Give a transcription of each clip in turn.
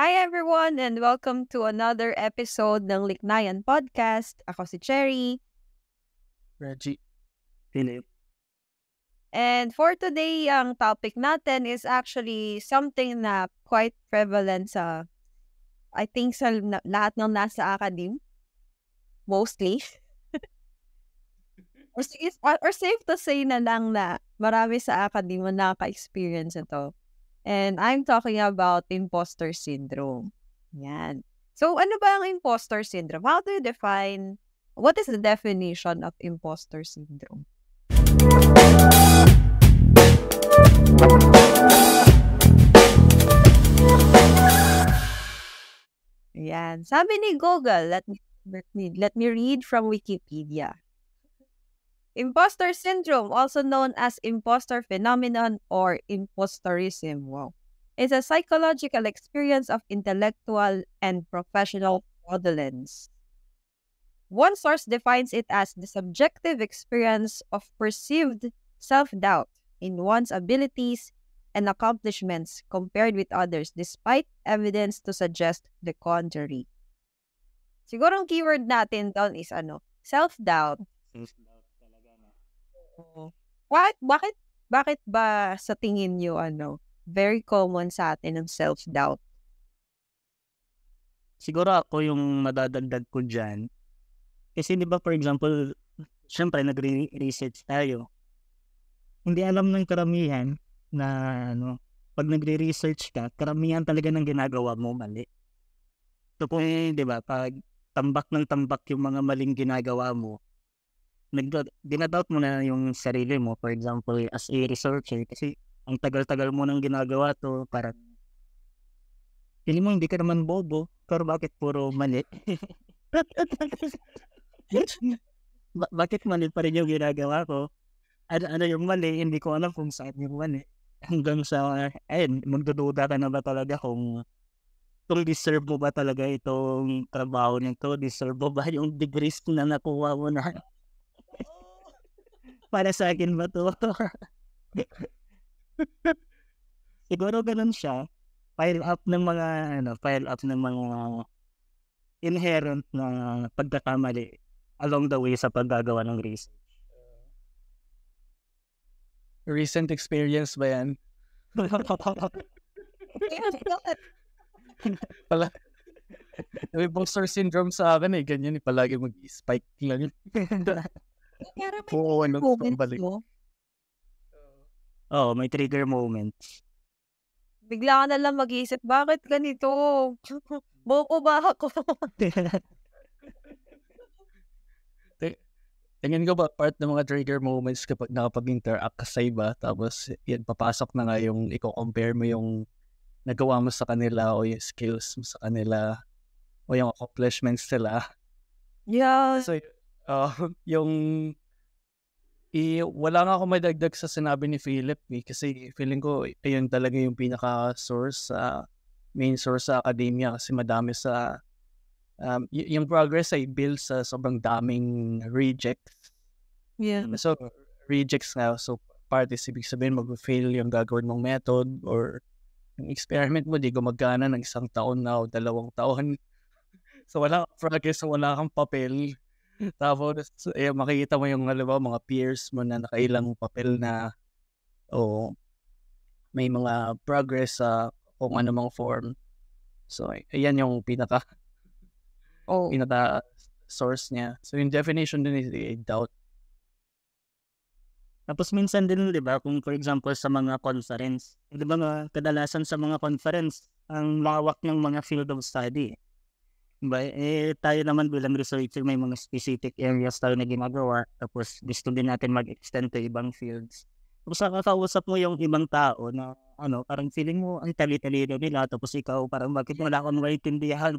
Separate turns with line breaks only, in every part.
Hi everyone and welcome to another episode ng Liknayan Podcast. Ako si Cherry.
Reggie. Philip.
And for today, ang topic natin is actually something na quite prevalent I think sa lahat ng nasa academe. Mostly. or safe to say na lang na marami sa academe na nakaka-experience ito. And I'm talking about imposter syndrome. Yan. So, ano ba ang imposter syndrome? What is the definition of imposter syndrome? Yan. Sabi ni Google, let me read from Wikipedia. Imposter syndrome, also known as imposter phenomenon or impostorism, is a psychological experience of intellectual and professional fraudulence. One source defines it as the subjective experience of perceived self-doubt in one's abilities and accomplishments compared with others despite evidence to suggest the contrary. Siguro ang keyword natin doon is self-doubt. Bakit ba sa tingin niyo very common sa atin ang self-doubt?
Siguro ako yung madadagdag ko dyan. Kasi di ba for example, syempre nagre-research tayo. Hindi alam ng karamihan na pag nagre-research ka, karamihan talaga ng ginagawa mo mali. So kung di ba, pag tambak ng tambak yung mga maling ginagawa mo, dinadoubt mo na yung sarili mo, for example, as a researcher, kasi ang tagal-tagal mo nang ginagawa to, parang feeling mo hindi ka naman bobo, pero bakit puro mali? Bakit mali pa rin yung ginagawa ko? Ano yung mali? Hindi ko alam kung saan yung mali. Hanggang sa, magdududa ka na ba talaga kung deserve mo ba talaga itong trabaho nito? Deserve mo ba yung degrees na nakuha mo na? Para sa akin ba to? Siguro ganun siya. Pile up ng mga inherent na pagkakamali along the way sa paggagawa ng research.
Recent experience ba yan? Pala, yung imposter syndrome sa akin ganyan palagi mag-spike lang.
Oo,
balik.
May trigger moments.
Bigla ka na lang mag-iisip, bakit ganito? Boko ba ako?
Tingin ko ba part ng mga trigger moments kapag nakapag-interact ka sa iba, tapos yan, papasok na nga yung i-compare mo yung nagawa mo sa kanila o yung skills mo sa kanila o yung accomplishments nila.
Yeah.
So, wala nga ako madagdag sa sinabi ni Philip kasi feeling ko ayun talaga yung main source sa academia kasi madami sa yung progress ay built sa sobrang daming rejects.
Yeah.
So, rejects nga. So, part is ibig sabihin mag-fail yung gagawin mong method or yung experiment mo di gumagana ng 1 taon na o 2 taon. So, wala progress, wala kang papel. Tapos, makikita mo yung mga peers mo na nakailang papel na may mga progress sa kung anumang form. So, ayan yung pinaka source niya. So, yung definition din is doubt.
Tapos minsan din, di ba, kung for example sa mga conference, di ba kadalasan sa mga conference, ang lawak ng mga field of study. Diba? Tayo naman bilang researcher, may mga specific areas tayo na ginagawa, tapos gusto din natin mag-extend to ibang fields. Tapos nakakausap mo yung ibang tao na parang feeling mo ang tali-talino nila, tapos ikaw parang bakit wala akong naiintindihan.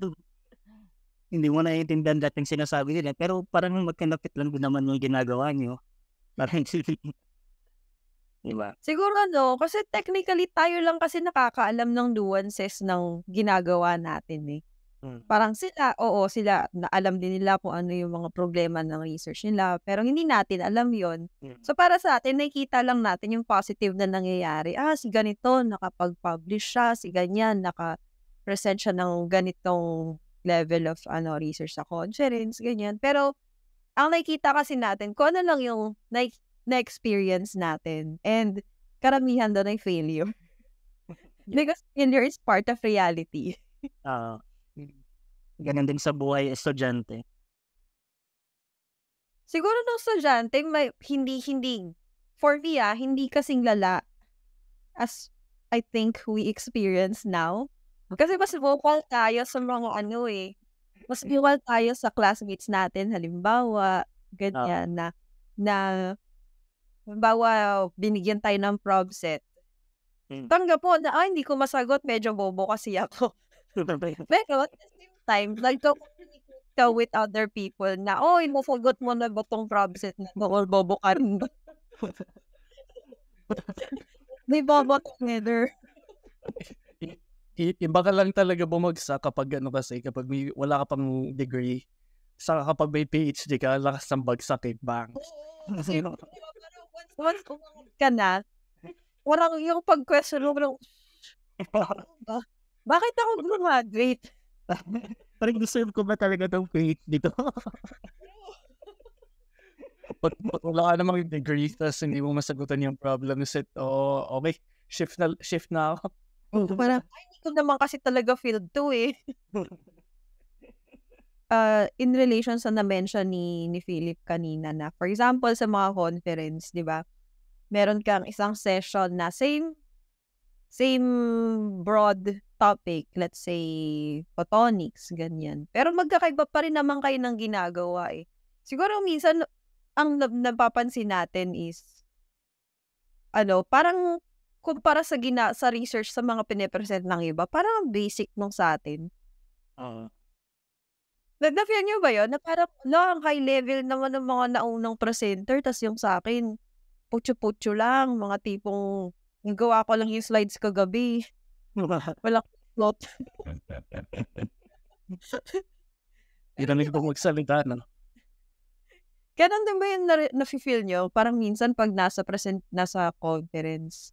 Hindi mo naiintindihan dating sinasabi nila, pero parang magkanapit lang din naman yung ginagawa nyo. Parang diba?
Siguro kasi technically tayo lang kasi nakakaalam ng nuances ng ginagawa natin . Parang sila alam din nila kung ano yung mga problema ng research nila, pero hindi natin alam yon. So para sa atin, nakikita lang natin yung positive na nangyayari. Si ganito, nakapag-publish siya, si ganyan, present siya ng ganitong level of research sa conference, ganyan. Pero, ang nakikita kasi natin, kung ano lang yung na-experience natin. And, karamihan doon ay failure. Because failure is part of reality.
Ganun din sa buhay estudyante.
Siguro nung estudyante, hindi, for me hindi kasing lala as I think we experience now. Kasi mas vocal tayo sa mga mas vocal tayo sa classmates natin. Halimbawa, ganyan na halimbawa, binigyan tayo ng prob set. Tanggap mo na, hindi ko masagot, medyo bobo kasi ako. Pero at the same time, nagko-communicate ka with other people na, nasagot mo na ba tong prob set na or bobo ka rin ba? May bobo together.
Iba ka lang talaga bumagsak kapag kapag wala ka pang degree. Saka kapag may PhD ka, lakas ng bagsak bang.
Once umangat ka na, warang yung pag-question mo, bakit ako graduate?
Parang deserve ko ba talaga itong PhD dito?
Pag wala ka namang degree, tapos hindi mo masagutan yung problem set, okay, shift na ako.
Parang, hindi ko naman kasi talaga field to in relation sa na-mention ni Philip kanina na, for example, sa mga conference, di ba? Meron kang isang session na same broad topic, let's say, photonics, ganyan. Pero magkakaiba pa rin naman kayo ng ginagawa Siguro minsan, ang napapansin natin is, parang, kumpara sa research sa mga pinipresent ng iba, parang basic nung sa atin. Na-feel nyo ba yun? Na parang, ang high level naman ng mga naunang presenter, tas yung sa akin, putyo-putyo lang, mga tipong, gawa ko lang yung slides kagabi. Walang plot.
Iranig ko magsalita, no?
Ganun din ba yung na-feel nyo? Parang minsan pag nasa conference,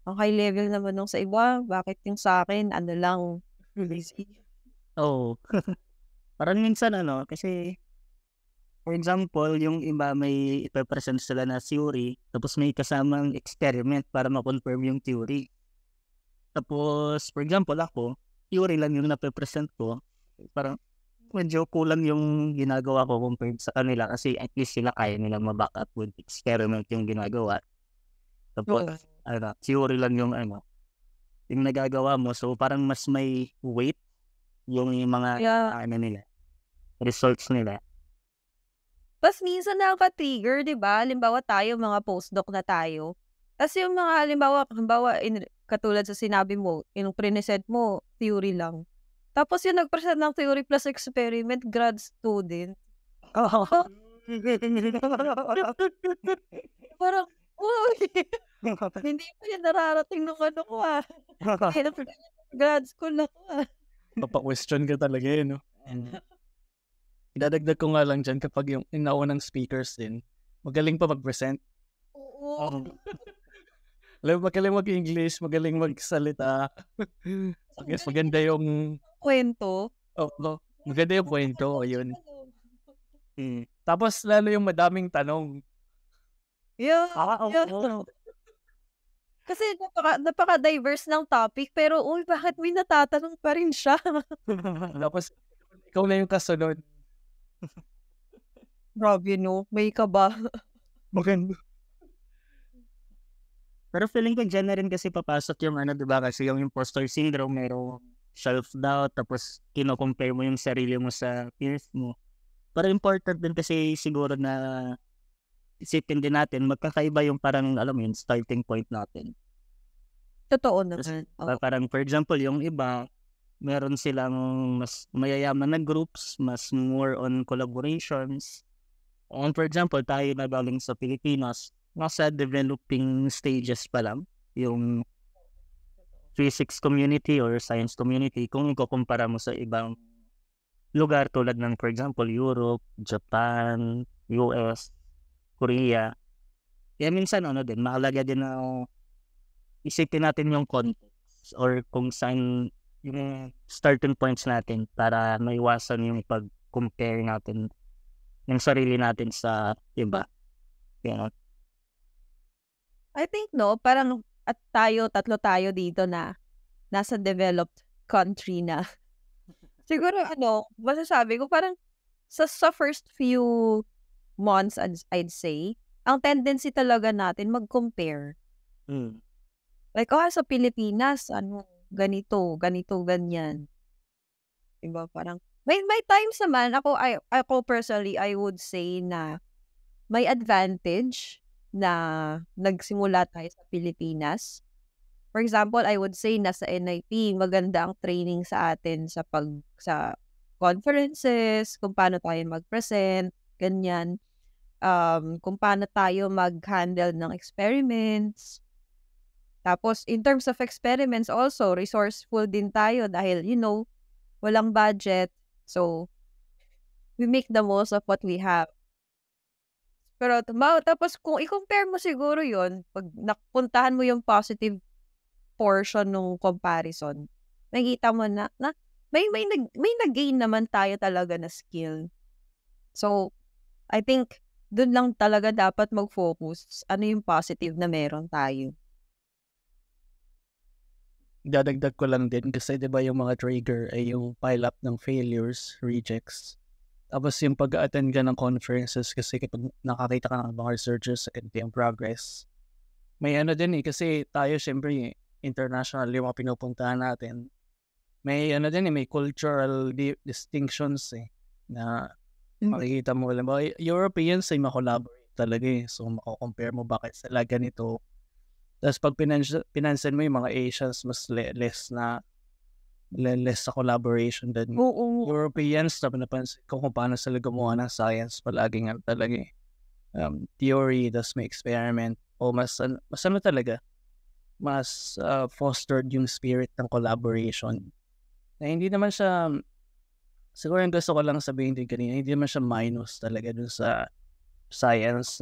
ang high level naman nung sa iba, bakit yung sa akin, lang, lazy?
Parang minsan kasi for example, yung iba may ipapresent sila na theory, tapos may kasamang experiment para ma-confirm yung theory. Tapos, for example, ako, theory lang yung nape-present ko. Parang medyo kulang yung ginagawa ko compared sa kanila kasi at least sila kaya nilang ma-back up with experiment yung ginagawa. Tapos, theory lang yung yung nagagawa mo. So, parang mas may weight yung mga nila, results nila.
Tapos minsan nakaka-trigger, di ba? Halimbawa tayo, mga postdoc na tayo. Tapos yung mga, halimbawa katulad sa sinabi mo, yung present mo, theory lang. Tapos yung nag-present ng theory plus experiment, grad student. Parang, hindi pa yan nararating ng ko grad school na ko
Papa-question ka talaga no? Idadagdag ko nga lang dyan kapag yung inaunang speakers din, magaling pa mag-present.
Oo.
Magaling mag-English, magaling magsalita. Maganda yung
kwento.
Maganda yung kwento. Ayun. Tapos lalo yung madaming tanong.
Yeah. Kasi napaka-diverse ng topic, pero bakit may natatanong pa rin siya?
Tapos ikaw na yung kasunod.
Grabe no, may ka ba?
Maganda. Pero feeling ko dyan na rin kasi papasok yung diba? Kasi yung imposter syndrome, merong self-doubt, tapos kino-compare mo yung sarili mo sa peers mo. Pero important din kasi siguro na isipin din natin, magkakaiba yung parang, yung starting point natin.
Totoo naman.
Parang, for example, yung iba, meron silang mas mayayaman na groups, mas more on collaborations. For example, tayo na galing sa Pilipinas, nasa developing stages pa lang yung physics community or science community kung ikukumpara mo sa ibang lugar tulad ng, for example, Europe, Japan, US, Korea. Kaya minsan din, mahalaga din na isipin natin yung context or kung saan yung starting points natin para maiwasan yung pag-compare natin yung sarili natin sa iba. Ganun.
I think, no, parang at tatlo tayo dito na nasa developed country na. Siguro, masasabi ko, parang sa first few months, I'd say, ang tendency talaga natin mag-compare. Like, sa Pilipinas, ganito, ganyan. Diba? Parang, may times naman, ako personally, I would say na may advantage na nagsimula tayo sa Pilipinas. For example, I would say na sa NIP, maganda ang training sa atin sa conferences, kung paano tayo mag-present, ganyan. Kung paano tayo mag-handle ng experiments. Tapos, in terms of experiments also, resourceful din tayo dahil, walang budget. So, we make the most of what we have. Pero, tapos kung i-compare mo siguro yon pag napuntahan mo yung positive portion ng comparison, nakikita mo na may nag-gain naman tayo talaga na skill. So, I think, dun lang talaga dapat mag-focus. Ano yung positive na meron tayo.
Dadagdag ko lang din kasi 'di ba yung mga trigger ay yung pile up ng failures, rejects. Tapos yung pag-attend ka ng conferences kasi kapag nakakita ka ng mga researchers sa yung progress. May din kasi tayo syempre international yung mga pinupuntahan natin. May may cultural distinctions na makikita mo alam ba Europeans ay ma-collaborate talaga So mako-compare mo bakit sila ganito. Tapos pag pinansin mo yung mga Asians, mas less sa collaboration din. Europeans, napansin ko kung paano sila gumawa ng science, palaging talaga theory, tas may experiment, o mas talaga, mas fostered yung spirit ng collaboration. Na hindi naman siya, siguro yung gusto ko lang sabihin din kanina, hindi naman siya minus talaga dun sa science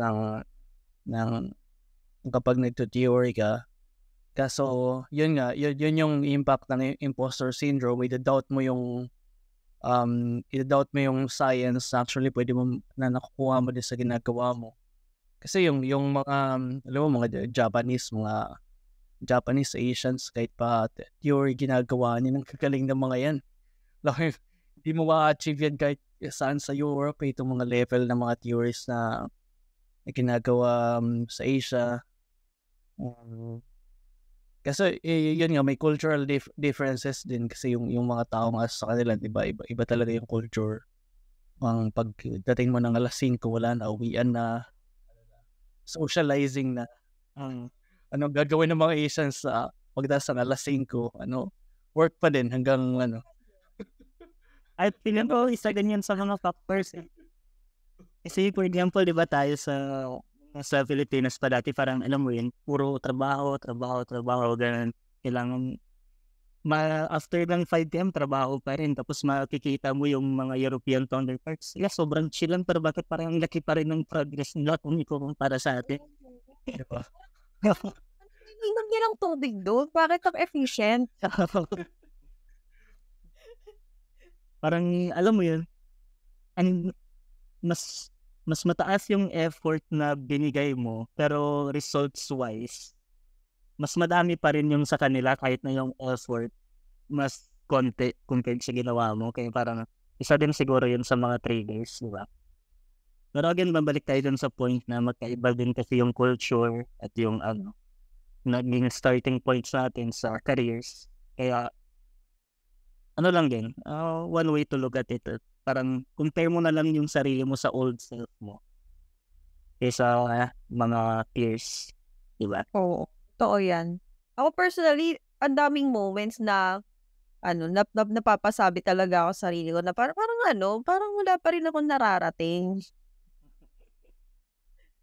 ng kapag nagto-theory ka. Kaso, yun yung impact ng imposter syndrome. I-doubt mo yung science. Actually, pwede mo na nakukuha mo din sa ginagawa mo. Kasi yung mga, alam mo, mga Japanese Asians, kahit pa theory ginagawa niya, ng kagaling ng mga yan. Like, hindi mo ma-achieve yan kahit saan sa Europe. Itong mga level ng mga theories na ginagawa sa Asia. Kasi yun nga, may cultural differences din kasi yung mga tao nga sa kanila, iba talaga yung culture. Ang pagdating mo ng alas 5, wala na, uwian na, socializing na. Ano gagawin ng mga Asians sa pagdating ng alas 5, work pa din hanggang
I feel ko isa ganyan sa mga factors. Kasi for example, di ba tayo sa Pilipinas pa dati, parang alam mo yun, puro trabaho, ganun. Kailangan, after ng 5 p.m, trabaho pa rin. Tapos makikita mo yung mga European counterparts. Sila sobrang chill lang, pero bakit parang laki pa rin ng progress nila kung para sa atin?
Diba?
Inom niya lang tubig doon. Bakit ang efficient?
Parang, alam mo yun, mas mataas yung effort na binigay mo, pero results-wise, mas madami pa rin yung sa kanila kahit na yung effort mas konti compared sa ginawa mo. Kaya parang isa din siguro yun sa mga triggers, di ba? Pero again, babalik tayo dun sa point na magkaiba din kasi yung culture at yung naging starting points natin sa careers. Kaya lang din, one way to look at it, parang compare mo na lang yung sarili mo sa old self mo kaysa mga peers, di ba?
Oo, totoo yan. Ako personally, ang daming moments na napapasabi talaga ako sa sarili ko na parang wala pa rin ako nararating.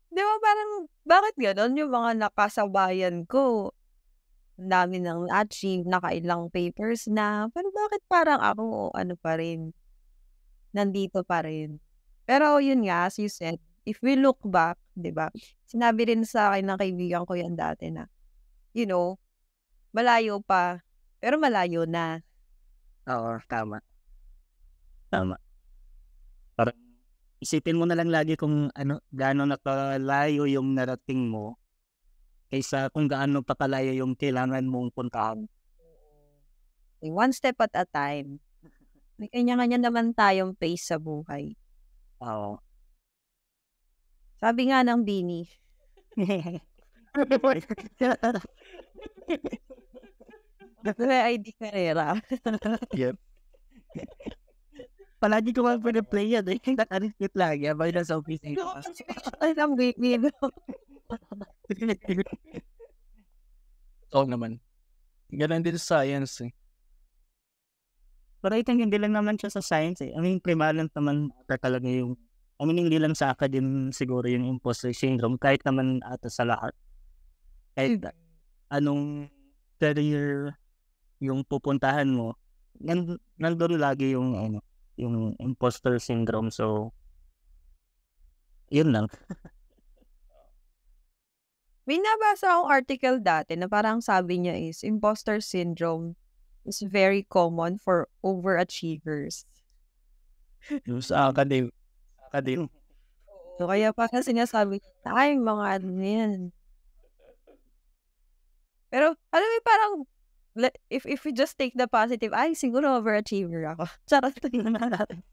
Di ba parang, bakit gano'n yung mga nakasabayan ko? Ang dami nang achieve, nakailang papers na, pero bakit parang ako, pa rin, nandito pa rin. Pero yun nga, as you said, if we look back, di ba, sinabi rin sa akin ng kaibigan ko yan dati na, malayo pa, pero malayo na.
Oo, tama. Tama. Parang isipin mo na lang lagi kung gaano nakalayo yung narating mo kaysa kung gaano pa kalayo yung kailangan mong puntahan.
One step at a time. May kanya-kanya naman tayong pace sa buhay.
Oo.
Sabi nga ng Bini. May ID Carrera.
Yep.
Palagi ko nga pinaplay yan eh. Nakarit lang yan. May nasa office eh.
Ay, ang Bini.
Oo naman. Ganun din sa science eh.
Pero I think hindi lang naman siya sa science eh. I mean, prevalent naman talaga yung, hindi lang sa academe siguro yung imposter syndrome. Kahit naman ata sa lahat. Kahit anong career yung pupuntahan mo, nandun lagi yung yung imposter syndrome. So, yun lang.
May nabasa akong article dati na parang sabi niya is imposter syndrome is very common for overachievers.
Yung sa academe.
So, kaya parang sinasabi niya, ay, mga ano yan. Pero, alam mo, parang, if we just take the positive, ay, siguro overachiever ako. Charot. Tingnan natin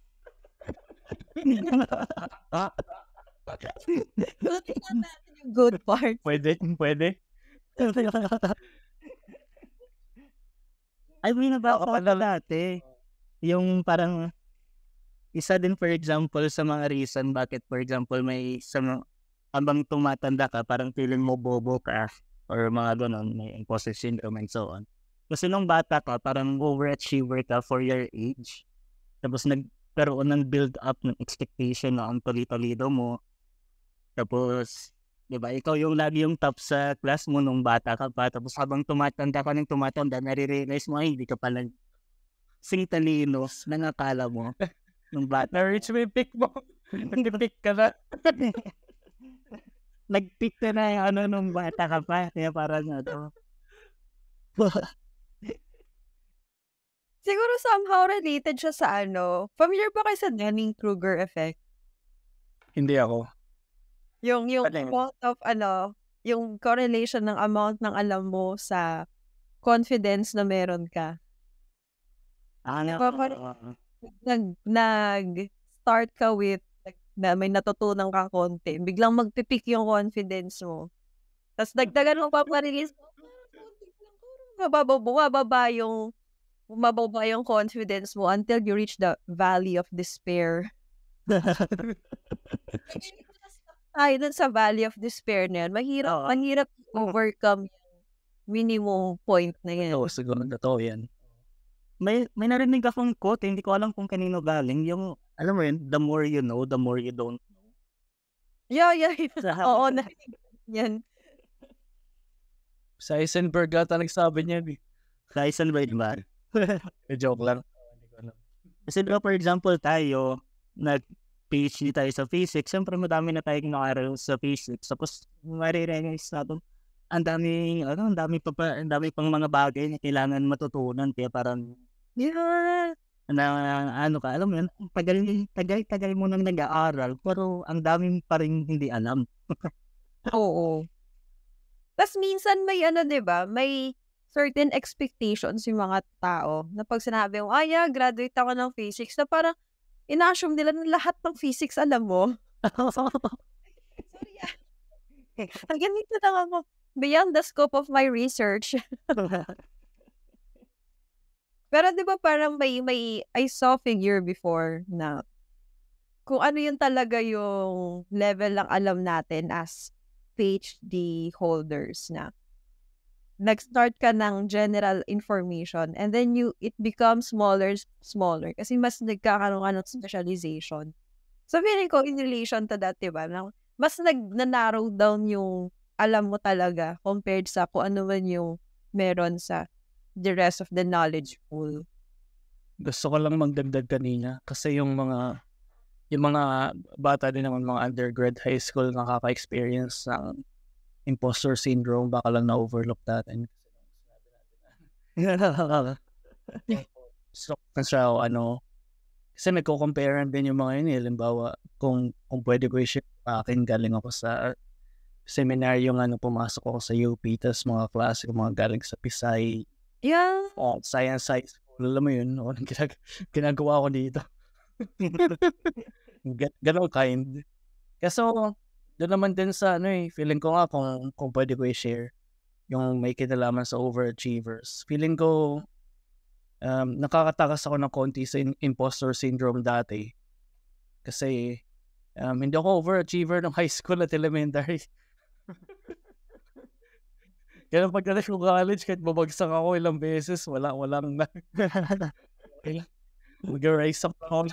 yung good part.
Pwede.
I mean, about dati, yung parang, isa din for example sa mga reason bakit for example may habang tumatanda ka, parang feeling mo bobo ka, or mga ganon, may imposter syndrome and so on. Kasi nung bata ka, parang overachiever ka for your age. Tapos nagkaroon ng build up ng expectation na ang tuloy-tulido mo. Tapos, di ba, ikaw yung lagi yung top sa class mo nung bata ka pa. Tapos habang tumatanda, nare-realize mo, ay, hindi ka pala sing talino na nakala mo nung bata.
Na-reach mo yung pick mo. Nag-pick ka na.
Nag-pick ka na yung nung bata ka pa. Kaya parang
Siguro somehow related siya sa familiar ba kayo sa Dunning-Kruger effect?
Hindi ako.
Yung amount of yung correlation ng amount ng alam mo sa confidence na meron ka. Nag-start ka with na may natutunan ka konti, biglang magpipik yung confidence mo. Tapos dagdagan mo pa release mo, bumababa yung confidence mo until you reach the valley of despair. Ay, dun sa valley of despair na yan, mahirap overcome yung minimum point na yan.
Oo, siguro totoo yan.
May narinig akong quote, hindi ko alam kung kanino galing, yung, alam mo yun, the more you know, the more you don't know.
Yeah. Oo, narinig yan.
Sa Heisenberg ata nagsabi niya.
Sa Heisenberg ba?
Joke lang.
Kasi for example tayo, nag-PhD tayo sa physics, siyempre madami na tayong nakaral sa physics. Tapos marirealize natin, ang dami pang mga bagay na kailangan matutunan. Kaya parang, alam mo yun, tagal mo nang nag-aaral, pero ang dami pa rin hindi alam.
Oo. Tapos minsan may diba, may certain expectations yung mga tao na pag sinabi mo, graduate ako ng physics, na parang ina-assume nila na lahat ng physics alam mo. Sorry ganito lang ako. Beyond the scope of my research. Pero di ba parang may I saw figure before na kung ano yung talaga yung level ng alam natin as PhD holders na nag-start ka ng general information and then it becomes smaller kasi mas nagkakaroon ka ng specialization. So feeling ko in relation to that, diba, mas nag-narrow down yung alam mo talaga compared sa kung ano man yung meron sa the rest of the knowledge pool.
Gusto ko lang magdagdag kanina kasi yung mga bata din naman, mga undergrad, high school, nakaka-experience ng imposter syndrome, baka lang na-overlook natin. So, siya, kasi nagko-comparean din yung mga yun. Halimbawa, kung pwede ko i-share akin, galing ako sa seminaryong pumasok ako sa UP, tapos mga klase ko mga galing sa Pisay,
Yeah.
science high school, alam mo yun, ginagawa ko dito. Ganon kind. Kaso, doon naman din sa feeling ko nga kung pwede ko i-share yung may kinalaman sa overachievers. Feeling ko nakakatakas ako ng konti sa imposter syndrome dati. Kasi hindi ako overachiever ng high school at elementary. Kaya pagdating ko college, kahit babagsak ako ilang beses, walang mag-rise up ako.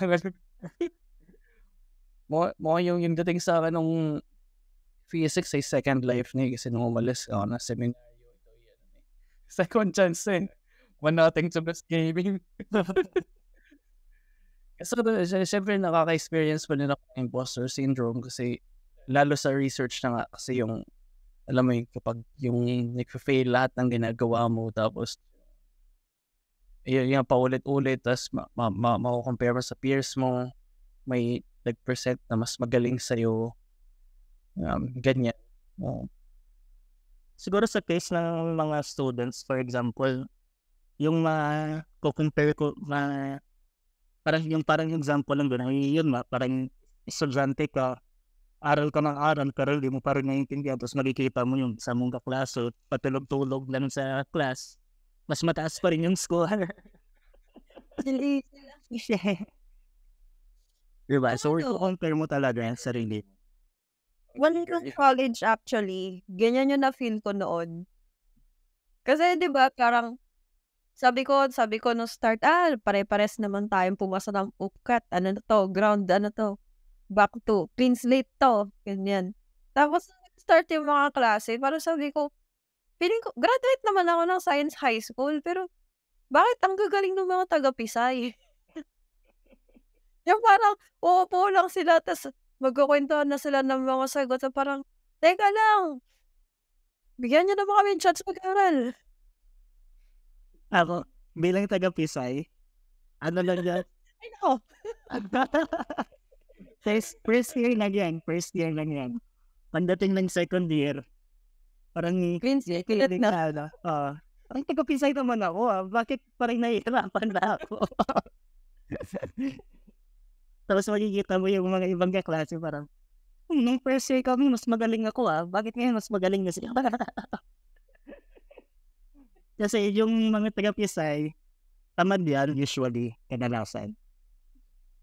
Mo yung dating sa akin nung physics ay second life na kasi nung umalis ako na seminaryo ito yan. Second chance nothing to best gaming. Kasi syempre nakaka-experience pa din ako ng imposter syndrome kasi lalo sa research na nga kasi yung alam mo kapag yung nag-fail lahat ng ginagawa mo tapos yung paulit-ulit tapos mako-compare mo sa peers mo, may nag-present na mas magaling sa'yo, ganyan.
Siguro sa case ng mga students, for example, yung compare ko parang example lang doon, yun parang estudyante ka, aral ka ng aral, pero hindi mo pa rin naiintindihan, tapos makikita mo yung sa mong kaklaso, patulog-tulog lang sa class, mas mataas pa rin yung score. Diba? So, compare mo talaga yung sarili.
When it was college actually, ganyan yung na-feel ko noon. Kasi 'di ba parang sabi ko nung start, pare-pares naman tayong pumasa ng UPCAT. Ano na to? Ground, back to clean slate to. Ganyan. Tapos start yung mga klase, parang sabi ko, feeling ko, graduate naman ako ng science high school, pero bakit ang gagaling ng mga taga-Pisay? Yung parang, uupo lang sila, tas magkukwentuhan na sila ng mga sagot. So parang, teka lang, bigyan niyo naman kami chance mag-aral.
Ako, bilang taga-Pisay, ano lang yan?
Ay, nako.
First year lang yan. Pagdating ng second year, parang
Clean slate na.
parang taga-Pisay naman ako, bakit parang nahihirapan na ako? Tapos makikita mo yung mga ibang kaklase, parang, nung first year kami, mas magaling ako bakit ngayon mas magaling na siya? Kasi yung mga taga-Pisay, tamad yan usually, kadalasan.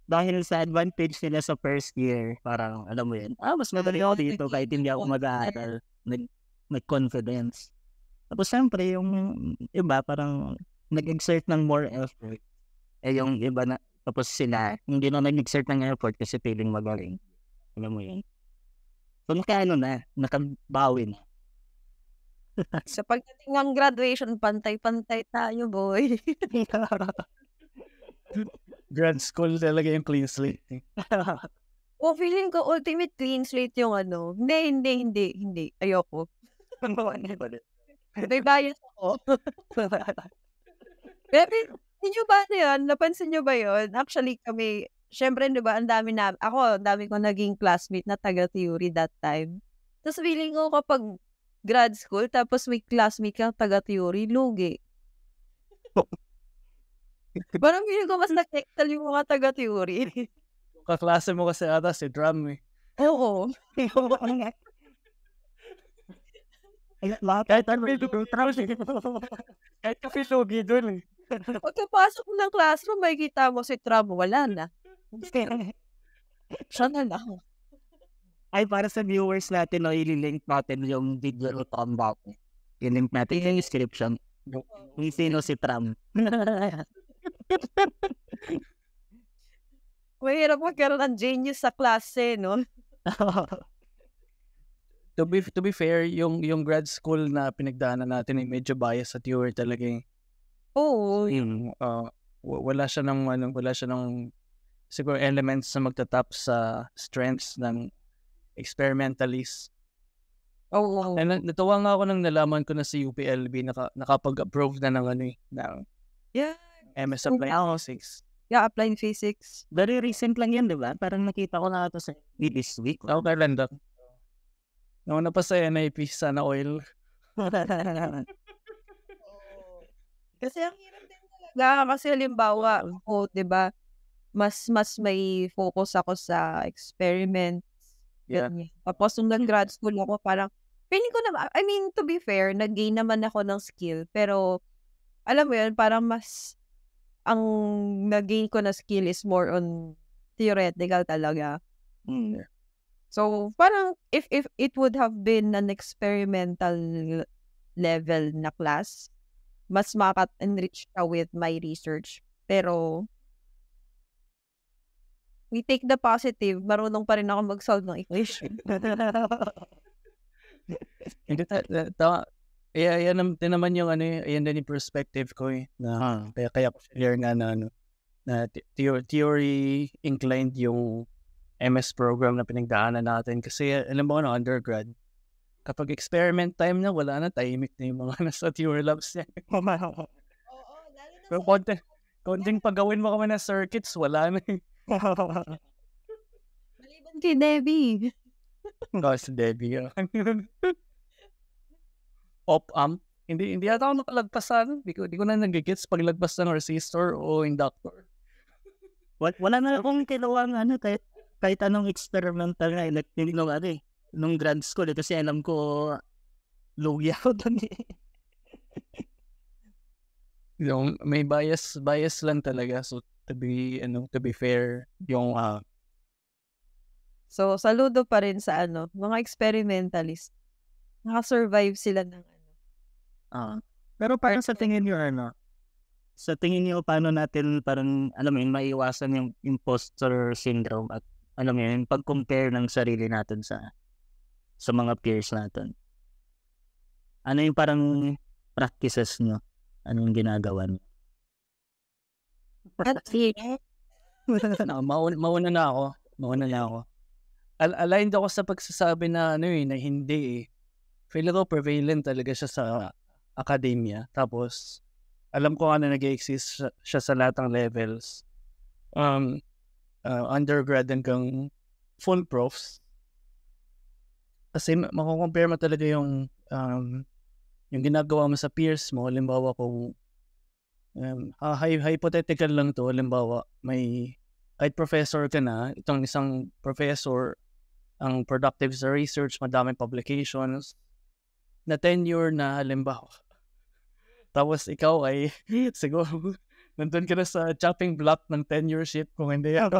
Dahil sa advantage nila sa first year, parang, alam mo yun, mas magaling ako dito kahit hindi ako mag-aaral. Nag-confidence. Tapos siyempre, yung iba, parang nag-exert ng more effort. Yung iba na, tapos sila, hindi na nag-exert ng effort kasi feeling magaling. Alam mo yun? So, nakabawi na.
Sa pagdating ng graduation, pantay-pantay tayo, boy.
Grad school talaga yung clean slate.
Feeling ko ultimate clean slate yung Hindi. Ayoko. May bias ako. Pero, napansin nyo ba yun? Actually, kami, syempre, di ba, ang dami ko naging classmate na taga-theory that time. Tapos feeling ko kapag grad school, tapos may classmate kang taga-theory, lugi. Parang feeling ko mas nag-excel yung mga taga-theory.
Kaklase mo kasi ata si Drum
Oo.
Kahit kami lugi dun
Pagkapasok mo ng classroom, makikita mo si Tram, wala na. Siya na lang.
Ay, para sa viewers natin, ililink natin yung video ng Tombak. I-link natin yung description. Kung sino si Tram.
Mahirap magkaroon ng genius sa klase, no?
To be fair, yung grad school na pinagdaanan natin ay medyo bias sa theory talaga.
Oo.
Wala siya ng siguro elements na magtatap sa strengths ng experimentalists.
Oo.
Natuwa nga ako nang nalaman ko na si UPLB nakapag-approve na ng MS Applied Physics.
Yeah, applied physics.
Very recent lang yan, di ba? Parang nakita ko na ito sa this week.
Okay lang daw. Nauna pa sa NIP, sana oil.
Kasi ang hirap din talaga. Kasi halimbawa, di ba, mas may focus ako sa experiment.
Yeah.
Tapos nung nag-grad school ako, parang, feeling ko naman, I mean, to be fair, nag-gain naman ako ng skill. Pero, alam mo yun, parang mas, ang nag-gain ko na skill is more on theoretical talaga. So, parang, if it would have been an experimental level na class, mas maka-enrich ka with my research. Pero, we take the positive, marunong pa rin ako mag-solve ng equation.
Hindi yan din naman yung yan din yung perspective ko na kaya ko share nga na theory inclined yung MS program na pinagdaanan natin kasi alam mo undergrad kapag experiment time na wala na, tahimik na yung mga nasa theory labs niya. Pero konting pagawin mo kami na circuits, wala na.
Maliban kay Debbie.
Si Debbie. Op-amp. Hindi ata ako nakalagpas sa Hindi ko na nagigits paglagpas ng resistor o inductor.
Wala na akong kilawang kahit anong experimental na electric nung grad school kasi alam ko lugi ako doon
Yung may bias lang talaga, so to be fair yung
So
saludo pa rin sa mga experimentalist. Naka-survive sila ng
pero parang sa tingin niyo paano natin parang alam mo yun maiiwasan yung imposter syndrome at alam mo yun pag-compare ng sarili natin sa mga peers natin. Ano yung parang practices niyo? Anong ginagawa niyo?
Mauna na ako. Aligned ako sa pagsasabi na na hindi Feel ko prevalent talaga siya sa academia. Tapos alam ko nag-exist siya sa lahat ng levels. Undergrad hanggang full profs. Kasi makukompare mo talaga yung ginagawa mo sa peers mo. Halimbawa kung hypothetical lang to. Halimbawa kahit professor ka na, itong isang professor ang productive sa research, madaming publications, na tenure na halimbawa. Tapos ikaw ay siguro nandun ka na sa chopping block ng tenureship kung hindi yan.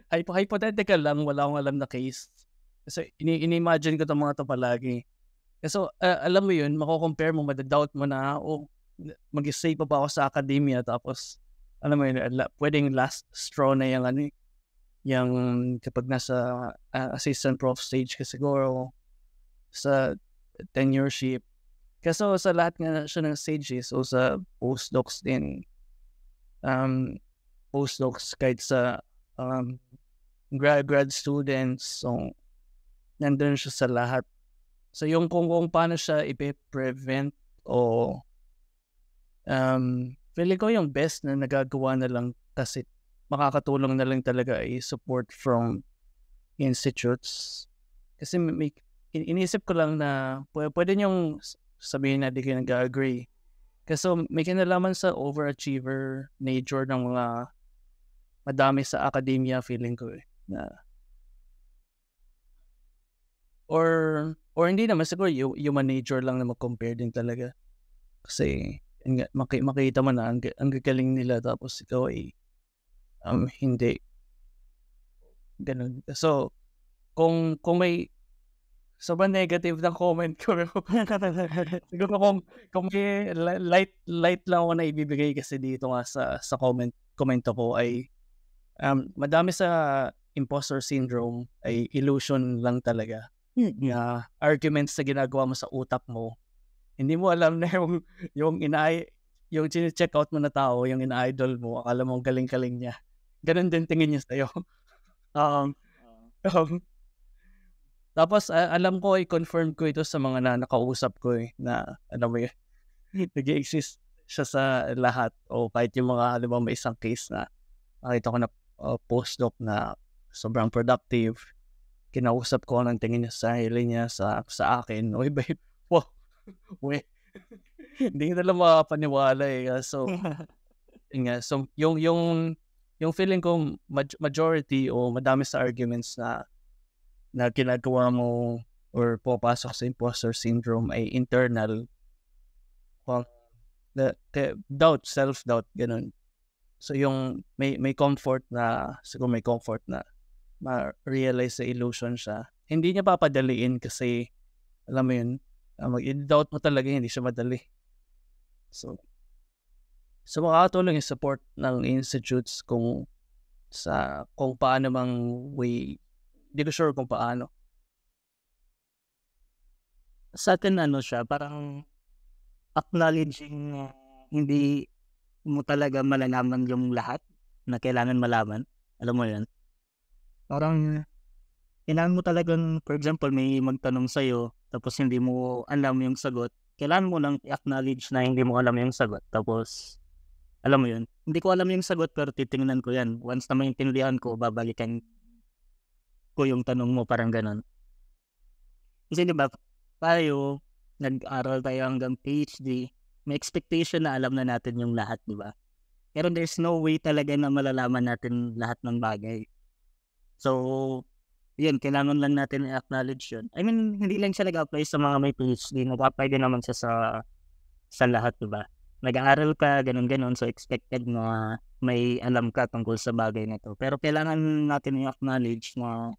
Hypothetical lang, wala akong alam na case. Kasi ini-imagine ko itong mga ito palagi. Kasi alam mo yun, mako-compare mo, madadoubt mo na, mag-stay pa ba ako sa academia, tapos alam mo yun, pwedeng last straw na yung kapag nasa assistant prof stage ka siguro sa tenureship. Kasi sa lahat nga siya ng stages, o sa postdocs din, postdocs kahit sa grad students, so nandun siya sa lahat. So yung kung paano siya i-prevent o feeling ko yung best na nagagawa na lang kasi makakatulong na lang talaga ay support from institutes. Kasi inisip ko lang na pwede niyong sabihin na di kayo nag-agree. Kasi may kinalaman sa overachiever nature ng mga madami sa academia, feeling ko na or hindi naman siguro human nature lang na mag-compare din talaga. Kasi makita mo na ang gagaling nila tapos ikaw ay hindi. Ganun. So, kung may sobrang negative ng comment ko. Siguro kung may light lang ako na ibibigay kasi dito nga sa comment ko ay madami sa imposter syndrome ay illusion lang talaga. Arguments na ginagawa mo sa utak mo. Hindi mo alam na yung chine-check out mo na tao, yung ina-idol mo, akala mo galing-galing niya. Ganun din tingin niya sa'yo. Tapos alam ko, i-confirm ko ito sa mga nakausap ko na alam mo yun, nag-exist siya sa lahat. O kahit yung mga, alam mo, may isang case na nakita ko na postdoc na sobrang productive. Kinausap ko ng tingin niya sa sarili niya sa akin. Uy, babe, wow, we. Hindi na lang makapaniwala eh. So, yun nga. So, yung feeling ko majority o madami sa arguments na ginagawa mo or pupasok sa imposter syndrome ay internal. Doubt, self-doubt, ganun. So yung may comfort na, siguro may comfort na ma-realize sa illusion siya. Hindi niya papadaliin kasi, alam mo yun, mag-doubt mo talaga, hindi siya madali. So makakatulong yung support ng institutes kung paano mang way, hindi ko sure kung paano.
Sa akin siya, parang acknowledging hindi mo talaga malalaman yung lahat na kailangan malaman. Alam mo yan? Parang kailangan mo talagang, for example, may magtanong sa'yo tapos hindi mo alam yung sagot. Kailangan mo lang i-acknowledge na hindi mo alam yung sagot. Tapos, alam mo yun, hindi ko alam yung sagot pero titingnan ko yan. Once na maintindihan ko, babalikan ko yung tanong mo, parang ganon. Kasi diba, tayo, nag-aral tayo hanggang PhD, may expectation na alam na natin yung lahat, di ba? Pero there's no way talaga na malalaman natin lahat ng bagay. So, yun, kailangan lang natin i-acknowledge yun. I mean, hindi lang siya nag-apply sa mga may PhD, nag-apply din naman siya sa lahat, di ba? Nag-aaral ka, ganun-ganun, so expected na may alam ka tungkol sa bagay na to. Pero kailangan natin i-acknowledge na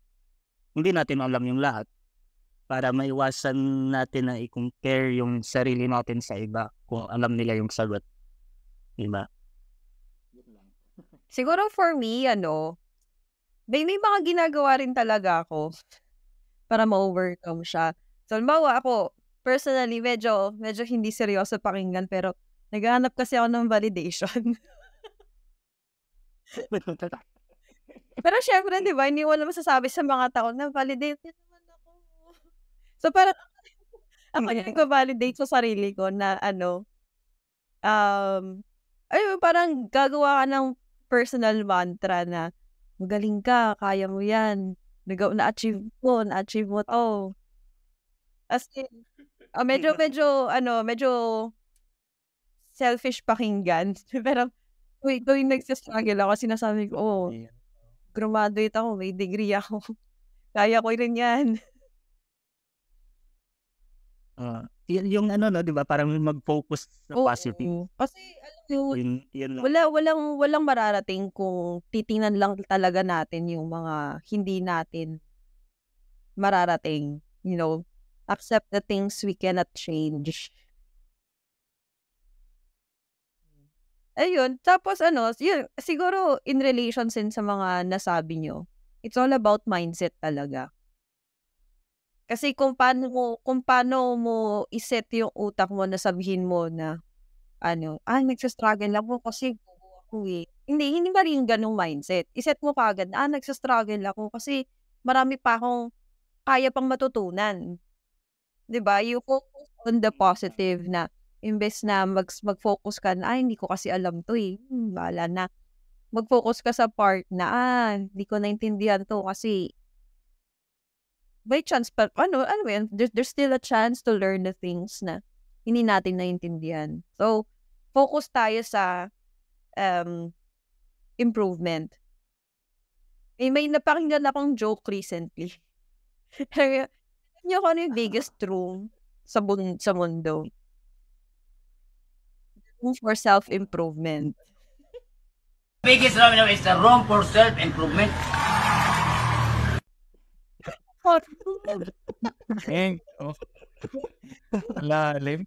hindi natin alam yung lahat para maiwasan natin na i-compare yung sarili natin sa iba kung alam nila yung sagot. Diba?
Siguro for me, may mga ginagawa rin talaga ako para ma-overcome siya. So, halimbawa ako, personally, medyo hindi seryoso pakinggan, pero naghahanap kasi ako ng validation. Pero syempre, di ba, hindi mo naman masasabi sa mga tao na validate niya naman ako. So, parang ako yung nag-validate sa sarili ko na ayun, parang gagawa ka ng personal mantra na magaling ka, kaya mo yan, na-achieve mo to. As in, medyo selfish pakinggan. Pero, tuwing nagsistruggle ako, sinasabi ko, graduate ako, may degree ako. Kaya ko rin yan.
Yung di ba, parang mag-focus sa positive.
Kasi,
Yun
walang mararating kung titingnan lang talaga natin yung mga hindi natin mararating. Accept the things we cannot change. Ayun. Tapos yun, siguro in relation din sa mga nasabi nyo, it's all about mindset talaga. Kasi kung paano mo iset yung utak mo na sabihin mo na nagsastruggle lang ako kasi ako eh. Hindi ba rin ganung mindset. Iset mo kaagad, nagsastruggle ako kasi marami pa akong kaya pang matutunan. 'Di ba? You focus on the positive na imbes na mag-focus ka na, hindi ko kasi alam to eh. Bahala na. Mag-focus ka sa part na, hindi ko naintindihan to kasi by chance, but yan, there's still a chance to learn the things na hindi natin naintindihan. So, focus tayo sa improvement. May napakinggan akong joke recently. Alam niyo kung ano yung biggest room sa mundo? Room for self-improvement.
Biggest room is the room for self-improvement.
Lalim.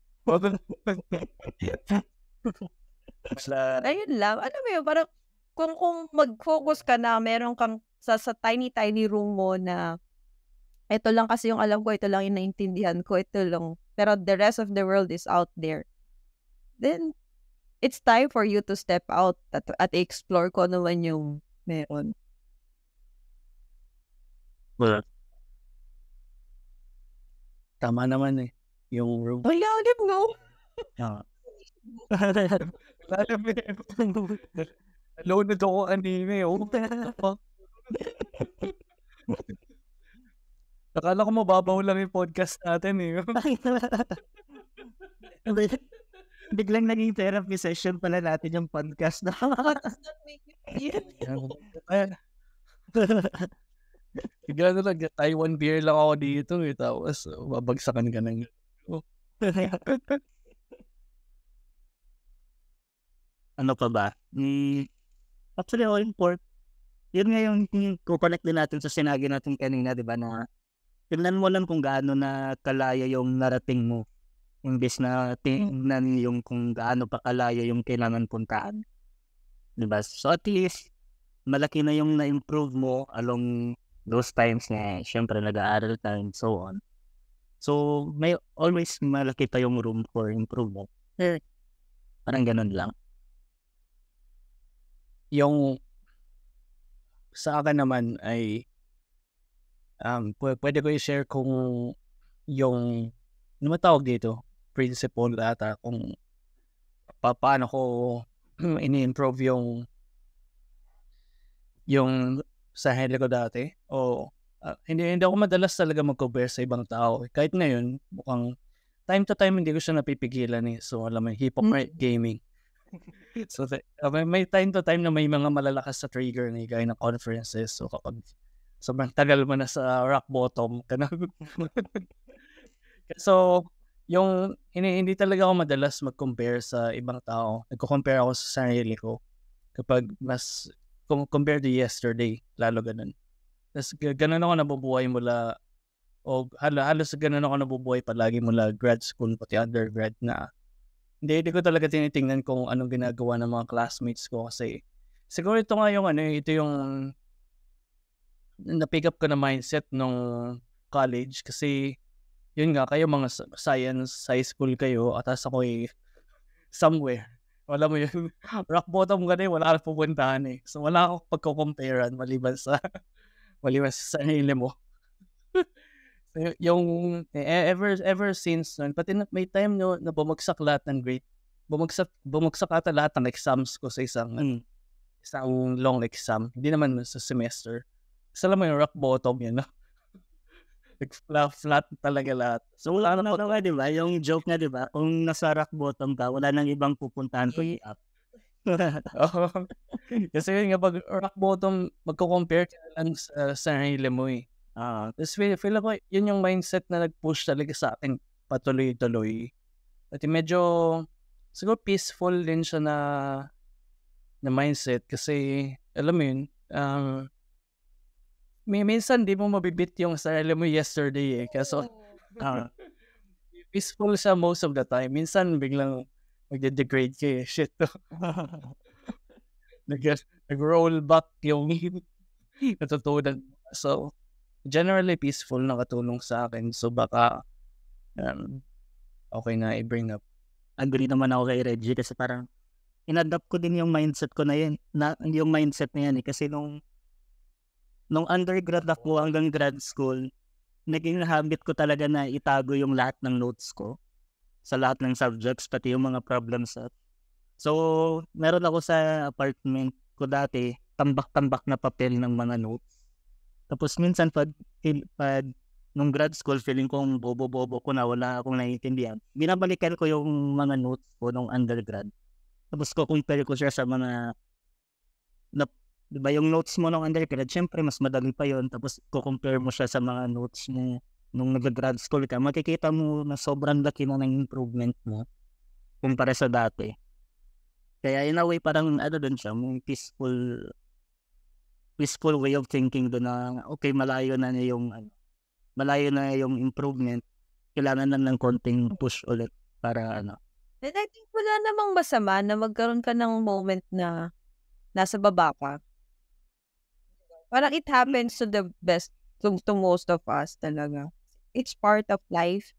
Ayun lang. Alam mo yun, parang kung mag-focus ka na, meron kang sa tiny room mo na ito lang kasi yung alam ko, ito lang yung naintindihan ko, ito lang. Pero the rest of the world is out there. Then, it's time for you to step out at explore ko naman yung meron.
Well,
tama naman eh. Yung room.
Wala, no?
Alam mo yun. Nalunod ako anime. Akala ko mababaw lang yung podcast natin eh.
Biglang naging therapy session pala natin yung podcast na.
Bigla na lang, Taiwan beer lang ako dito eh. Tapos, babagsakan ka ng...
Ano pa ba? Actually, import. Yun nga yung kukonect din natin sa sinagi natin kanina, di ba, na tingnan mo lang kung gaano na kalaya yung narating mo. Imbes na tingnan yung kung gaano pa kalaya yung kailangan puntaan. Di ba? So at least, malaki na yung na-improve mo along those times na syempre nag-aaral ka and so on. So, may always malaki pa yung room for improvement. Parang ganun lang.
Yung sa akin naman ay pwede ko i-share kung yung ano matawag dito, principle ata kung paano ko ini-improve yung sarili ko dati o hindi ako madalas talaga mag-compare sa ibang tao. Kahit ngayon, mukhang time to time hindi ko siya napipigilan eh. So alam mo, hypocrite gaming. So may time to time na may mga malalakas sa trigger na gaya ng conferences. So kapag sobrang tagal mo na sa rock bottom ka na. So yung hindi talaga ako madalas mag-compare sa ibang tao. Nagko-compare ako sa sarili ko kapag mas compared to yesterday, lalo ganun. Tapos ganun ako nabubuhay mula o halos ganun ako nabubuhay palagi mula grad school pati undergrad na hindi ko talaga tinitingnan kung anong ginagawa ng mga classmates ko kasi siguro ito nga yung ito yung na-pick up ko na mindset nung college kasi yun nga kayo mga science high school kayo at ako somewhere wala mo yun rock bottom ka na wala ka pupuntahan so wala akong pagko-comparean maliban sa sarili mo. So, yung ever since nun, pati may time na bumagsak lahat ng grade. Bumagsak ata lahat ng exams ko sa isang long exam. Hindi naman sa semester. Kasi alam mo yung rock bottom yan, no? Flat talaga lahat.
So wala na nga, di ba? Yung joke nga, di ba? Kung nasa rock bottom ka, wala nang ibang pupuntahan ko up.
Kasi yun nga, pag rock bottom, magko-compare ka lang sa sarili mo eh. Tapos feel ako, yun yung mindset na nag-push talaga sa akin patuloy-tuloy. At medyo, siguro peaceful din siya na mindset kasi, alam mo yun, minsan di mo mabibit yung sarili mo yesterday eh. Kaso, peaceful siya most of the time. Minsan biglang magde-degrade ka eh. Shit to. Nag-roll back yung natutunan. So, generally peaceful na katulong sa akin. So, baka okay na i-bring up.
Agree naman ako kay Reggie kasi parang in-adapt ko din yung mindset ko na yan. Yung mindset na yan eh. Kasi nung undergrad ako hanggang grad school, naging habit ko talaga na itago yung lahat ng notes ko sa lahat ng subjects, pati yung mga problems. So, meron ako sa apartment ko dati, tambak-tambak na papel ng mga notes. Tapos minsan pag nung grad school, feeling kong bobo-bobo ko na wala akong naiintindihan. Binabalikan ko yung mga notes ko nung undergrad. Tapos compare ko siya sa mga diba yung notes mo nung undergrad, syempre mas madali pa yon. Tapos compare mo siya sa mga notes mo nung nag-grad school ka, makikita mo na sobrang laki na ng improvement mo kumpara sa dati. Kaya in a way parang doon siya, yung peaceful way of thinking doon na okay, malayo na yung improvement, kailangan lang ng konting push ulit para
And I think wala namang masama na magkaroon ka ng moment na nasa baba ka. Parang it happens to the best, to most of us talaga. It's part of life.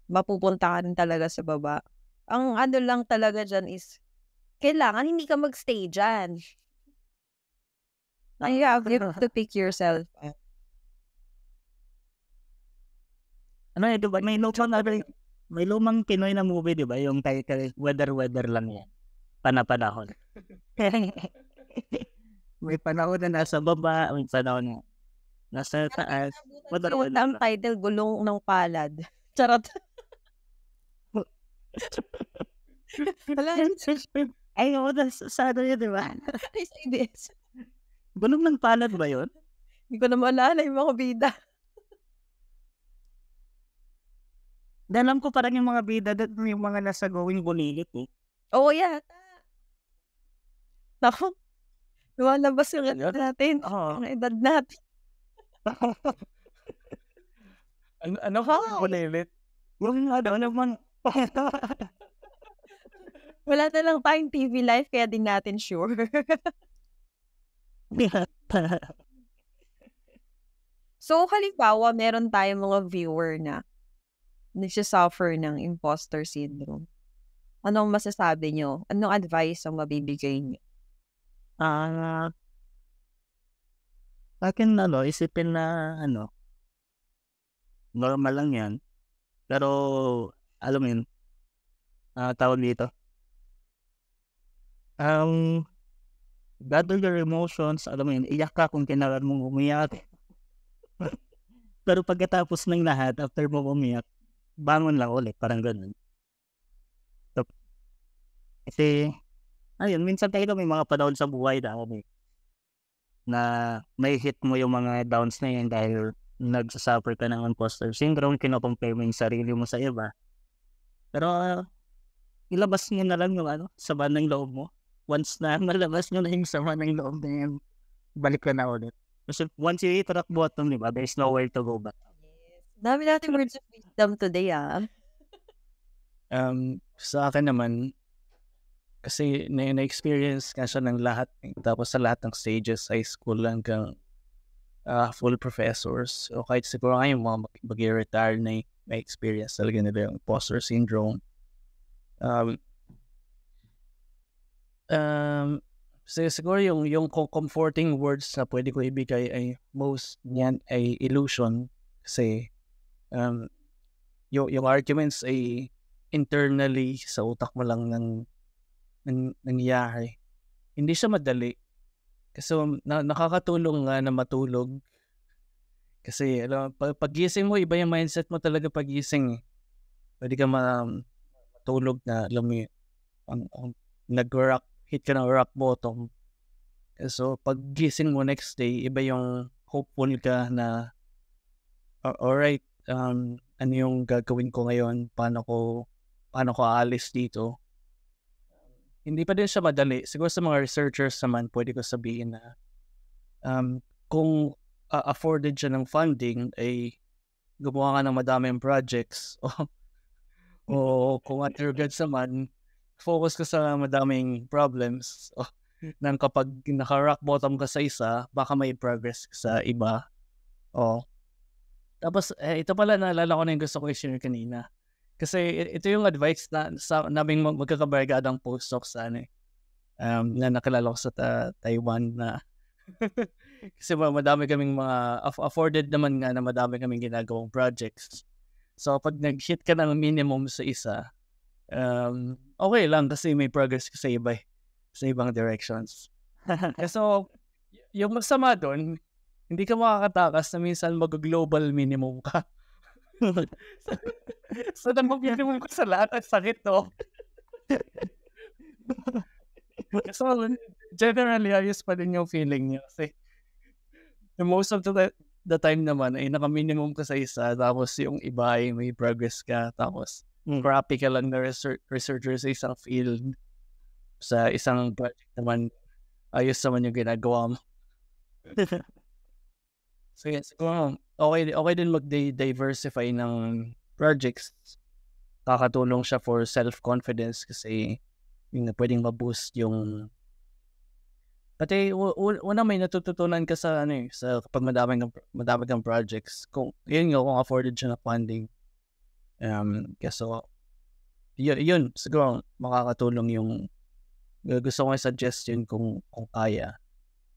Mapupunta ka rin talaga sa baba. Ang lang talaga dyan is, kailangan hindi ka magstay dyan. You have to pick yourself up.
Diba? May notes May lumang Pinoy na movie, di ba? Yung title, Weather lang yan. Panapanahon. May panahon na nasa baba, may panahon na nasa taas. Weather
Ang title, Gulong ng Palad. Charot. Wala.
Ay, sa ano yun, di ba?
Ay, sa ABS.
Gulong ng Palad ba yun?
Hindi ko na maalala yung mga bida.
Alam ko parang yung mga bida, yung mga nasa Going Bulilit eh.
Oo, yata. Naku. Lumalabas yung edad natin.
Oo.
Ang edad natin.
Ano ka? Bulilit?
Yung ano naman.
Wala na lang tayong TV live, kaya din natin sure. So, halimbawa, meron tayong mga viewer na nagsasuffer ng imposter syndrome. Anong masasabi nyo? Anong advice ang mabibigay nyo?
Akin isipin na normal lang yan. Pero, alam mo yun, tawag dito. Gather your emotions, alam mo yun, iyak ka kung kailangan mong umiyak. Pero pagkatapos ng lahat, after mo umiyak, bangon lang ulit, parang ganun. So, kasi, ayun, minsan tayo may mga panahon sa buhay na may hit mo yung mga downs na yan dahil nagsasuffer ka ng imposter syndrome, kinocompare mo yung sarili mo sa iba. Pero, ilabas mo na lang yung sama ng loob mo. Once na malabas mo na yung sama ng loob na yan, balik ka na ulit. Kasi once you hit rock bottom, diba, there's nowhere to go back.
Dami natin words of wisdom today,
Sa akin naman, kasi na-experience ka siya ng lahat. Tapos sa lahat ng stages, high school hanggang full professors. O kahit siguro ngayon mga mag-retire na may experience talaga nila yung imposter syndrome. Siguro yung comforting words na pwede ko ibigay ay most niyan ay illusion. Kasi yung arguments ay internally sa utak mo lang nangyayari. Hindi siya madali. Kasi nakakatulong nga na matulog. Kasi pag-gising mo, iba yung mindset mo talaga pag-gising. Pwede ka matulog na alam mo hit ka ng rock bottom. So pag-gising mo next day, iba yung hopeful ka na alright, ano yung gagawin ko ngayon? Paano ko aalis dito? Hindi pa din siya madali. Siguro sa mga researchers naman, pwede ko sabihin na kung afforded siya ng funding, ay gumawa ka ng madaming projects o kung undergrads naman, focus ka sa madaming problems. Nang kapag naka-rock bottom ka sa isa, baka may progress ka sa iba. Tapos, ito pala, naalala ko na yung gusto ko i-share kanina. Kasi ito yung advice na sa naming magkakabargadang postdoc sa na nakilala ko sa Taiwan na kasi madami kaming mga afforded naman nga na madami kaming ginagawang projects. So pag nag-hit ka ng minimum sa isa, okay lang kasi may progress ka sa ibang directions. So yung masama doon, hindi ka makakatakas na minsan mag-global minimum ka. So nag-minimum ko sa lahat ang sakit, no? So generally ayos pa din yung feeling niya kasi most of the time naman ay naka-minimum ka sa isa, tapos yung iba ay may progress ka, tapos crappy ka lang na researcher sa isang field, sa isang project naman ayos naman yung ginagawa mo. So yes, okay din mag-diversify ng projects. Kakatulong siya for self-confidence kasi yung pwedeng ma-boost yung pati una may natututunan ka sa sa kapag madami kang projects. Kung afforded siya na funding. So yun siguro makakatulong yung gusto ko i-suggest kung kaya.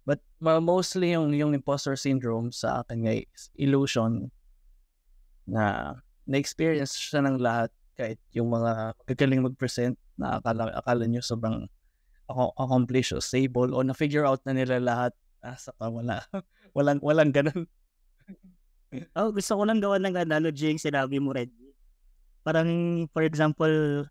But mostly yung imposter syndrome sa akin is illusion na na-experience siya ng lahat. kahit yung mga magagaling mag-present na akala nyo sobrang accomplished o stable o na-figure out na nila lahat. Saka walang ganun.
Gusto ko lang gawa ng analogy yung sinabi mo, Red. Parang, for example,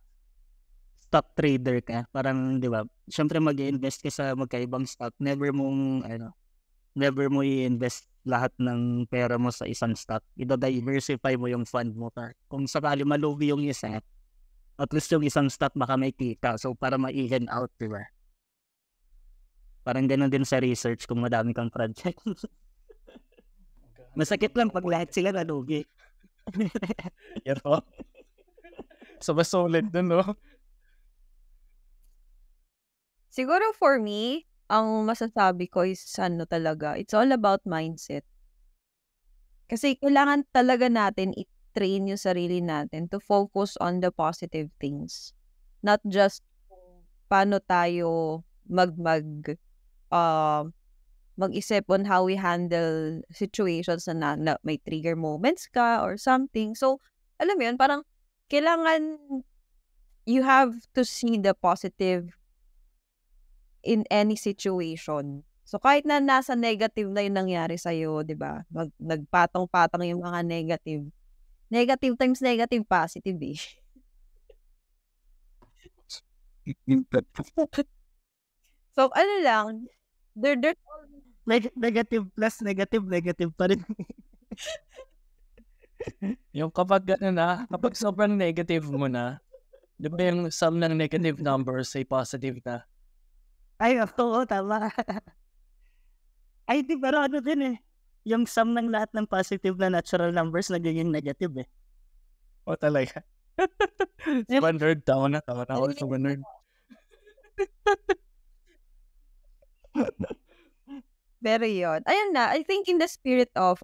stock trader ka. Parang, di ba, syempre mag-i-invest ka sa magkaibang stock. Never mo i-invest lahat ng pera mo sa isang stock. I-diversify mo yung fund mo. Kung sakali malugi yung isa, at least yung isang stock baka may kita. So, para ma-even out, di ba? Parang ganun din sa research kung madami kang project. Masakit lang pag lahat sila nalugi.
Pero, so, mas solid dun, no?
Siguro for me, ang masasabi ko is talaga, it's all about mindset. Kasi kailangan talaga natin i-train yung sarili natin to focus on the positive things. Not just paano tayo mag-isip on how we handle situations na may trigger moments ka or something. So, alam mo yun, parang kailangan you have to see the positive in any situation. So, kahit na nasa negative na yung nangyari sa'yo, di ba? Nagpatong-patong yung mga negative. Negative times negative, positive eh. So, ano lang, there's
Negative plus negative pa rin.
Yung kapag sobrang negative mo na, di ba yung sum ng negative numbers ay positive na?
Ay, oo, tama. Ay, di, pero ano din eh. Yung sum ng lahat ng positive na natural numbers nagiging negative eh.
O talaga. 100, tama na ako sa 100.
Pero yun. Ayun na, I think in the spirit of,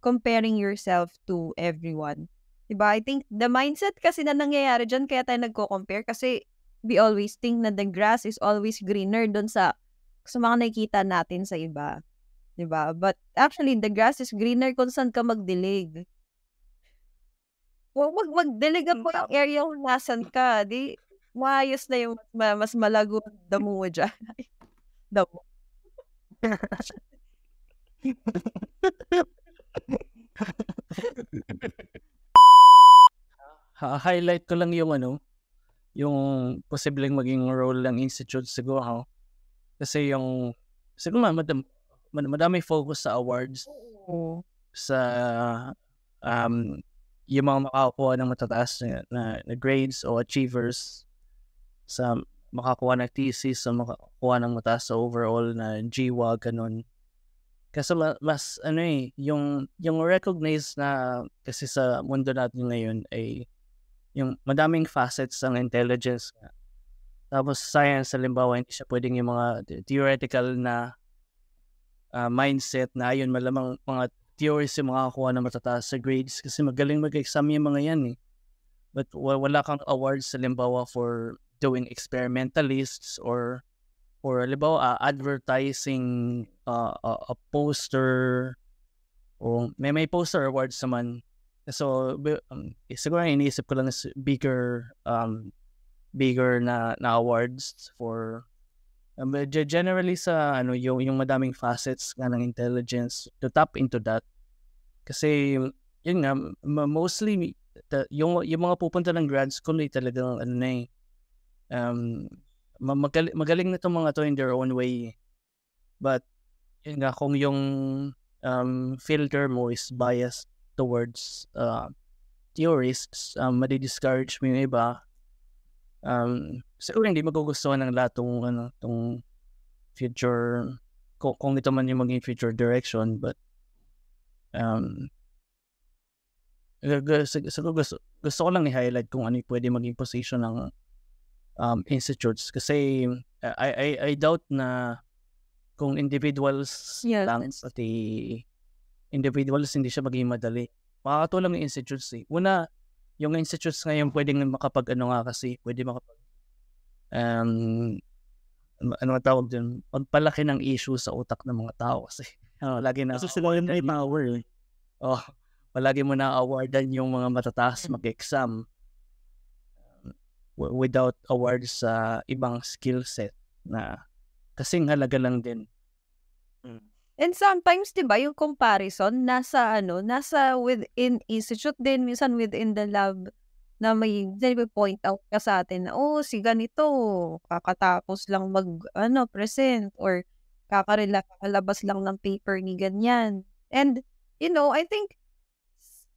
comparing yourself to everyone. Diba? I think the mindset kasi na nangyayari dyan, kaya tayo nagko-compare kasi we always think na the grass is always greener dun sa mga nakikita natin sa iba. Diba? But actually, the grass is greener kung saan ka magdilig. Magdilig po yung area kung nasan ka. Di, maayos na yung mas malago damo mo dyan. Damo.
Highlight ko lang yung posibleng maging role ng institute siguro. Kasi siguro madami focus sa awards. Sa yung mga makakuha ng matataas na grades o achievers, sa makakuha ng thesis, sa makakuha ng mataas sa overall na GWA, ganun. Kasi mas yung recognize na kasi sa mundo natin ngayon ay yung madaming facets ng intelligence. Tapos science, halimbawa, hindi siya pwedeng yung mga theoretical na mindset na ayun, malamang mga theories yung makakakuha na matataas sa grades kasi magaling mag-exam yung mga yan eh. But wala kang awards, halimbawa, for doing experimentalists or halimbawa advertising a poster o may poster awards naman. So siguro iniisip ko lang is bigger na awards for generally sa yung madaming facets nga ng intelligence, to tap into that. Kasi yun nga, mostly yung mga pupunta ng grad school ay talagang magaling na itong mga to in their own way. But yun nga, kung yung filter mo is biased towards theorists, madi-discourage mo yung iba. Siguro hindi magugustuhan ng lahat tong future, kung ito man yung maging future direction. But gusto ko lang i-highlight kung ano yung pwede maging position ng institutes. Kasi I doubt na kung individuals lang, pati individuals, hindi siya maging madali. Makakatulong yung institutes eh. Una, yung institutes ngayon pwedeng kasi pwede tawag dun, pagpalaki ng issue sa utak ng mga tao kasi lagi na
sila yung may power eh.
palagi mo na awardan yung mga matataas mag-exam. without awards sa ibang skill set na kasing halaga lang din.
And sometimes, 'di ba, yung comparison nasa within institute din, minsan within the lab na may point out ka sa atin na, oh, si ganito, kakatapos lang present or kakalabas lang ng paper ni ganyan. And, I think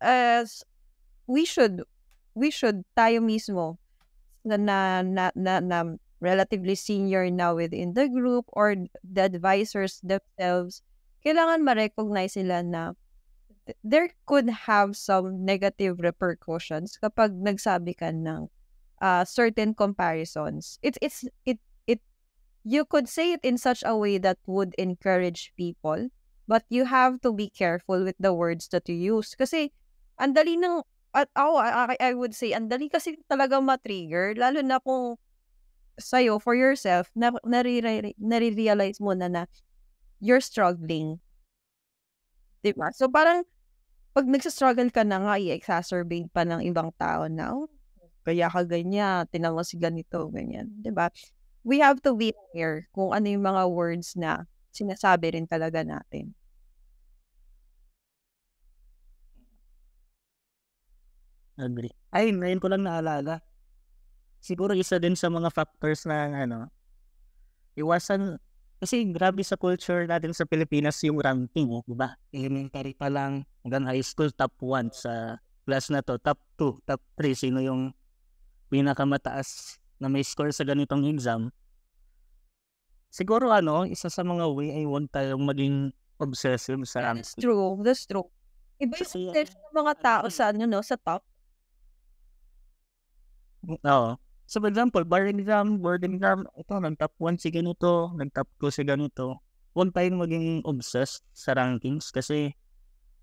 as we should tayo mismo na relatively senior now within the group or the advisors themselves, kailangan ma-recognize sila na there could have some negative repercussions kapag nagsabi ka ng certain comparisons. You could say it in such a way that would encourage people, but you have to be careful with the words that you use. Kasi, ang dali ng, I would say, ang dali kasi talaga ma-trigger, lalo na kung sa'yo, for yourself, nare-realize mo na you're struggling. Diba? So, parang, pag nagsastruggle ka na nga, i-exacerbate pa ng ibang tao na, kaya ka ganyan, tinan mo si ganito, ganyan. Diba? We have to be aware kung ano yung mga words na sinasabi rin talaga natin.
Agree. Ay, ngayon ko lang naalala. Siguro isa din sa mga factors na iwasan, kasi grabe sa culture natin sa Pilipinas yung ranking, diba? Elementary pa lang hanggang high school, top 1 sa class na to, top 2, top 3, sino yung pinakamataas na may score sa ganitong exam. Siguro isa sa mga way ay huwag tayong maging obsessive sa ranking.
That's true. Iba yung obsession ng mga tao sa sa top.
Oo. So, for example, board exam, ito, nag-top 1 si ganito, nag-top 2 si ganito. Huwag tayong maging obsessed sa rankings kasi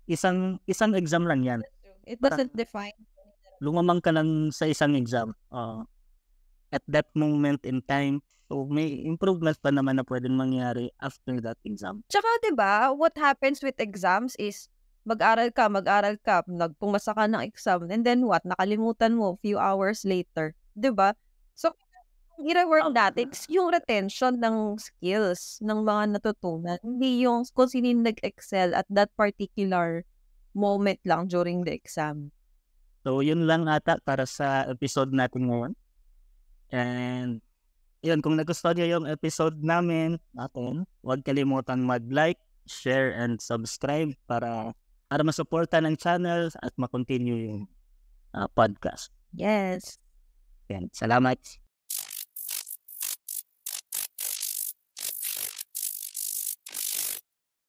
isang exam lang yan.
It doesn't define.
Lumamang ka lang sa isang exam. At that moment in time, so may improvement pa naman na pwedeng mangyari after that exam.
Tsaka, diba, what happens with exams is, mag-aral ka, nagpumasa ka ng exam, and then what? Nakalimutan mo few hours later. Diba? So, ang i-work natin is yung retention ng skills ng mga natutunan. Hindi yung kung sino nag-excel at that particular moment lang during the exam.
So, yun lang ata para sa episode natin ngayon. And, yun, kung nagustuhan niyo yung episode natin, huwag kalimutan mag-like, share, and subscribe para masuporta ng channel at makontinue yung podcast.
Yes.
Yan, salamat.